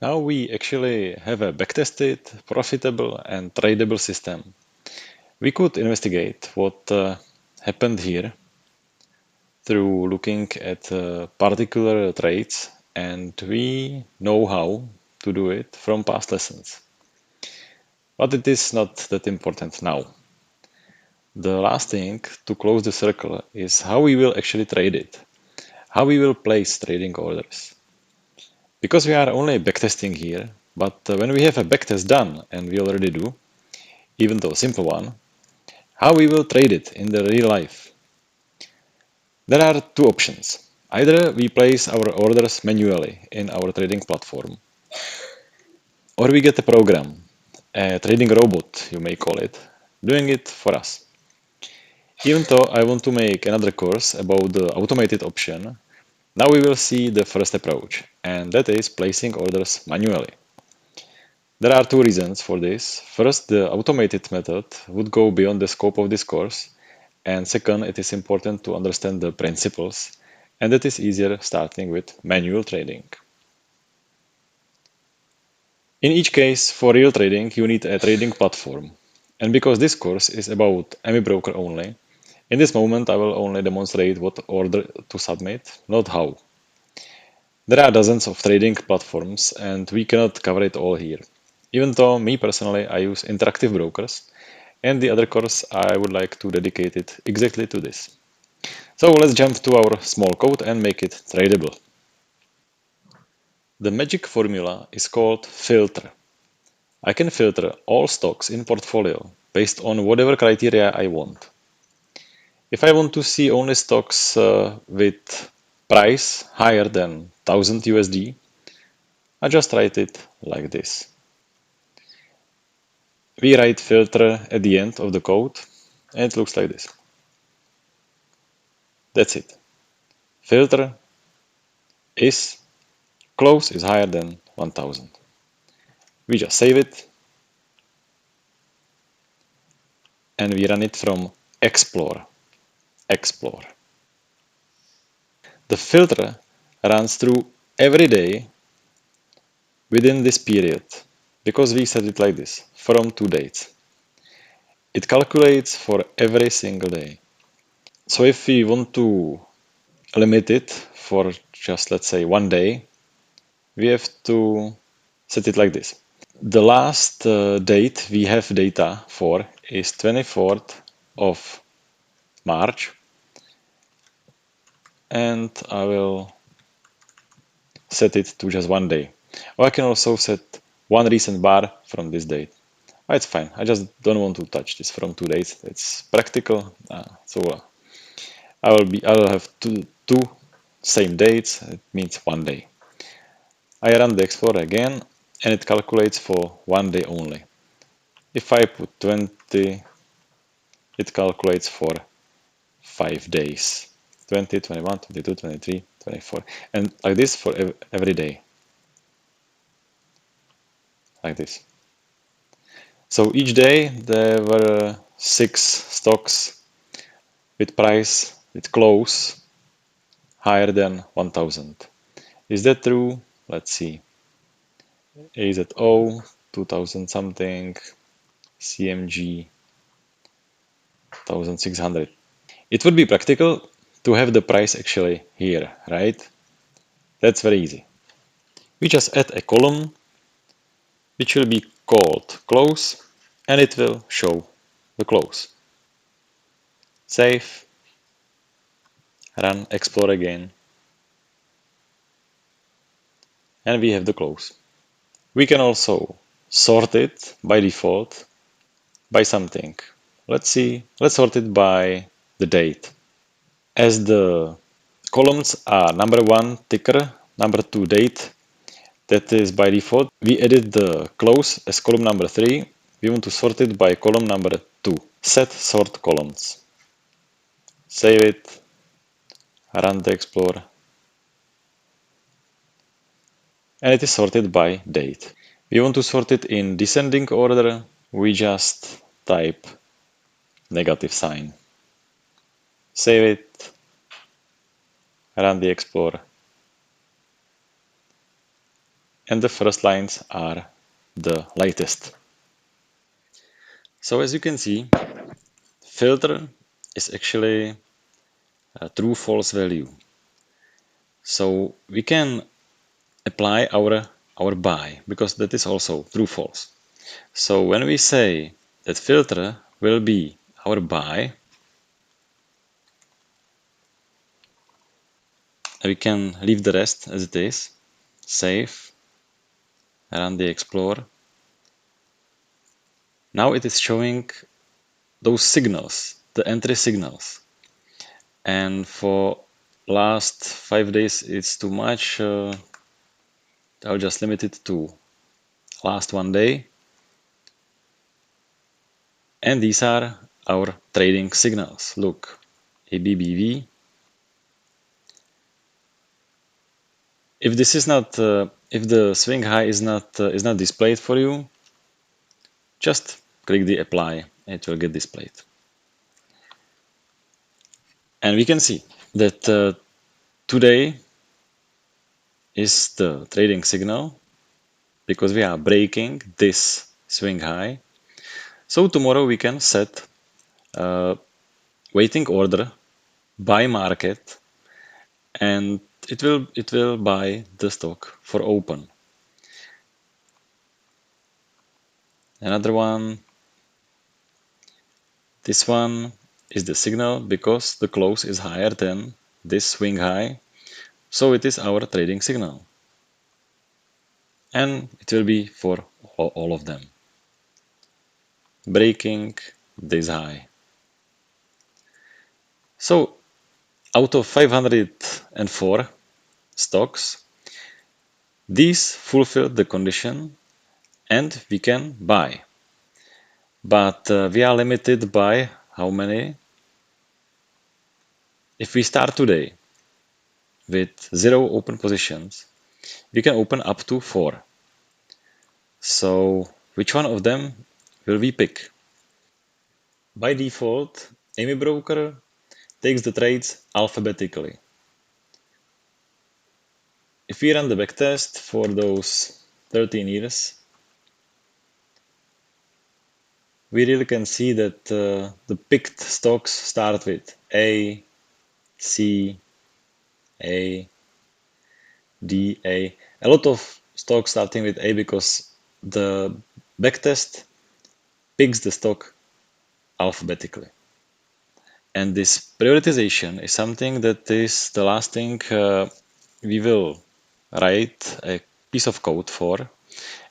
Now we actually have a backtested, profitable and tradable system. We could investigate what happened here through looking at particular trades, and we know how to do it from past lessons. But it is not that important now. The last thing to close the circle is how we will actually trade it, how we will place trading orders. Because we are only backtesting here, but when we have a backtest done, and we already do, even though a simple one, how we will trade it in the real life. There are two options. Either we place our orders manually in our trading platform, or we get a program, a trading robot, you may call it, doing it for us. Even though I want to make another course about the automated option, now we will see the first approach, and that is placing orders manually. There are two reasons for this. First, the automated method would go beyond the scope of this course, and second, it is important to understand the principles, and it is easier starting with manual trading. In each case, for real trading, you need a trading platform. And because this course is about AMI broker only, in this moment I will only demonstrate what order to submit, not how. There are dozens of trading platforms and we cannot cover it all here. Even though me personally I use interactive brokers, and the other course I would like to dedicate it exactly to this. So let's jump to our small code and make it tradable. The magic formula is called filter. I can filter all stocks in portfolio based on whatever criteria I want. If I want to see only stocks with price higher than 1000 USD, I just write it like this. We write filter at the end of the code and it looks like this. That's it. Filter is close is higher than 1000. We just save it and we run it from Explore. Explore. The filter runs through every day within this period because we set it like this from two dates. It calculates for every single day. So if we want to limit it for just let's say one day, we have to set it like this. The last date we have data for is 24th of March, and I will set it to just one day. Or I can also set one recent bar from this date. It's fine. I just don't want to touch this from 2 days. It's practical. So I will have two same dates. It means one day. I run the Explorer again, and it calculates for one day only. If I put 20, it calculates for 5 days. 20, 21, 22, 23, 24. And like this for every day. Like this. So each day there were 6 stocks with price, with close, higher than 1000. Is that true? Let's see. AZO, 2000 something, CMG, 1600. It would be practical to have the price actually here, right? That's very easy. We just add a column which will be called close and it will show the close. Save, run, explore again, and we have the close. We can also sort it by default by something. Let's see, let's sort it by the date. As the columns are number one ticker, number two date, that is by default. We edit the close as column number 3. We want to sort it by column number 2. Set sort columns. Save it, run the Explorer, and it is sorted by date. We want to sort it in descending order. We just type negative sign. Save it, run the Explorer, and the first lines are the latest. So as you can see, filter is actually a true false value. So we can apply our by because that is also true false. So when we say that filter will be our by, we can leave the rest as it is, save, run the Explorer. Now it is showing those signals, the entry signals. And for last 5 days it's too much. I'll just limit it to last 1 day. And these are our trading signals. Look, ABBV. If this is not, if the swing high is not displayed for you, just click the apply. It will get displayed. And we can see that today is the trading signal because we are breaking this swing high. So tomorrow we can set waiting order buy market, and it will buy the stock for open. Another one, this one is the signal because the close is higher than this swing high, so it is our trading signal, and it will be for all of them breaking this high. So out of 504 stocks, these fulfill the condition and we can buy. But we are limited by how many? If we start today with 0 open positions, we can open up to 4. So which one of them will we pick? By default, Amy Broker takes the trades alphabetically. If we run the backtest for those 13 years, we really can see that the picked stocks start with A, C, A, D, A. A lot of stocks starting with A because the backtest picks the stock alphabetically. And this prioritization is something that is the last thing we will write a piece of code for,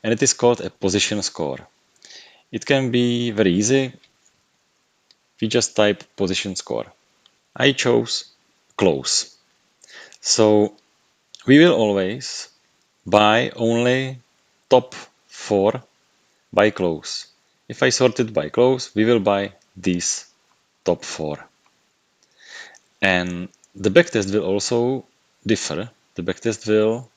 and it is called a position score. It can be very easy. We just type position score. I chose close. So we will always buy only top 4 by close. If I sort it by close, we will buy these top 4. And the backtest will also differ. The backtest will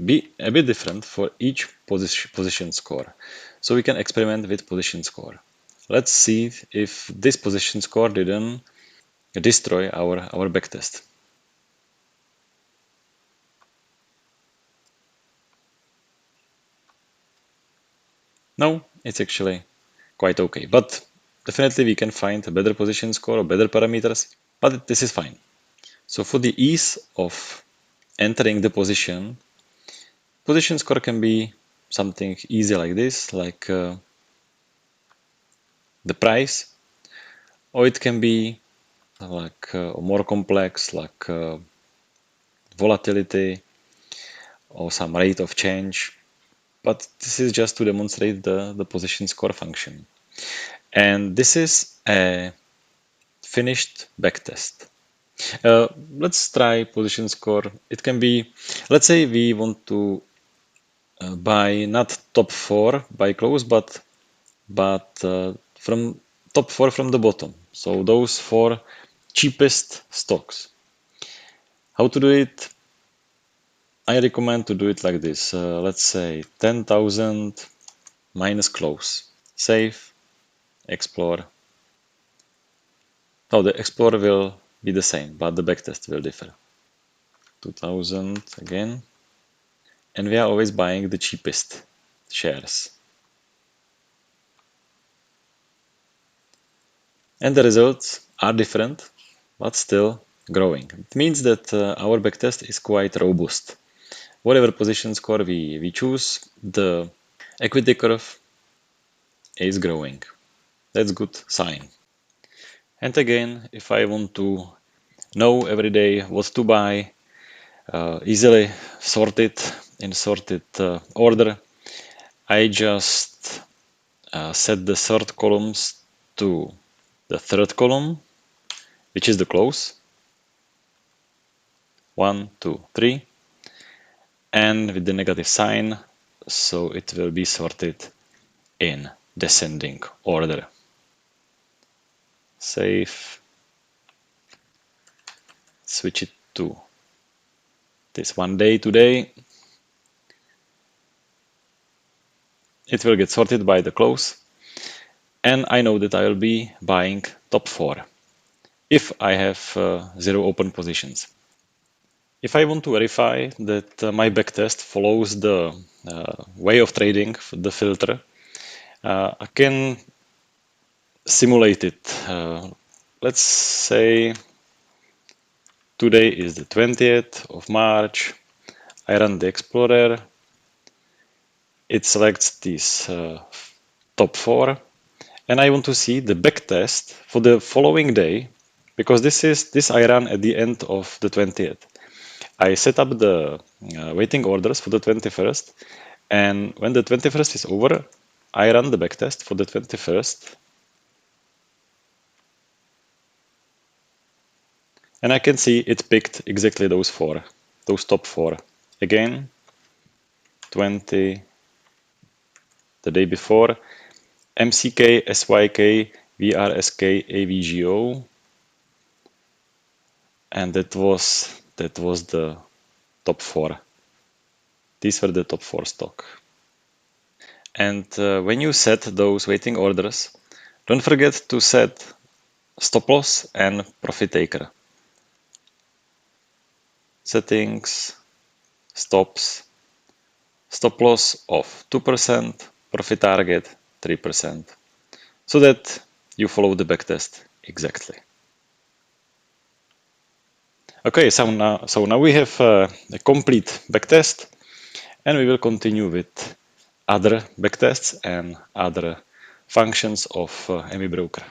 be a bit different for each position score. So we can experiment with position score. Let's see if this position score didn't destroy our backtest. No, it's actually quite okay. But definitely we can find a better position score or better parameters, but this is fine. So for the ease of entering the position score can be something easy like this, like the price, or it can be like more complex, like volatility or some rate of change. But this is just to demonstrate the position score function. And this is a finished backtest. Let's try position score. It can be, let's say we want to buy not top 4 by close, but from top 4 from the bottom. So those 4 cheapest stocks. How to do it? I recommend to do it like this. Let's say 10,000 minus close. Save, explore. Oh, the explorer will be the same, but the backtest will differ. 2000 again. and we are always buying the cheapest shares. And the results are different, but still growing. It means that our backtest is quite robust. Whatever position score we choose, the equity curve is growing. That's good sign. And again, if I want to know every day what to buy, easily sort it in sorted order, I just set the sort columns to the third column, which is the close. 1, 2, 3, and with the negative sign, so it will be sorted in descending order. Save, switch it to this one day today. It will get sorted by the close, and I know that I will be buying top 4 if I have 0 open positions. If I want to verify that my backtest follows the way of trading, the filter, I can simulate it. Let's say today is the 20th of March. I run the Explorer. It selects these top 4, and I want to see the backtest for the following day, because this I run at the end of the 20th. I set up the waiting orders for the 21st, and when the 21st is over, I run the backtest for the 21st, and I can see it picked exactly those top 4. Again, 20, the day before, MCK, SYK, VRSK, AVGO, and that was the top 4. These were the top 4 stock. And when you set those waiting orders, don't forget to set stop loss and profit taker. Settings, stops, stop loss of 2%, profit target 3%, so that you follow the backtest exactly. Okay, so now we have a complete backtest, and we will continue with other backtests and other functions of ME Broker.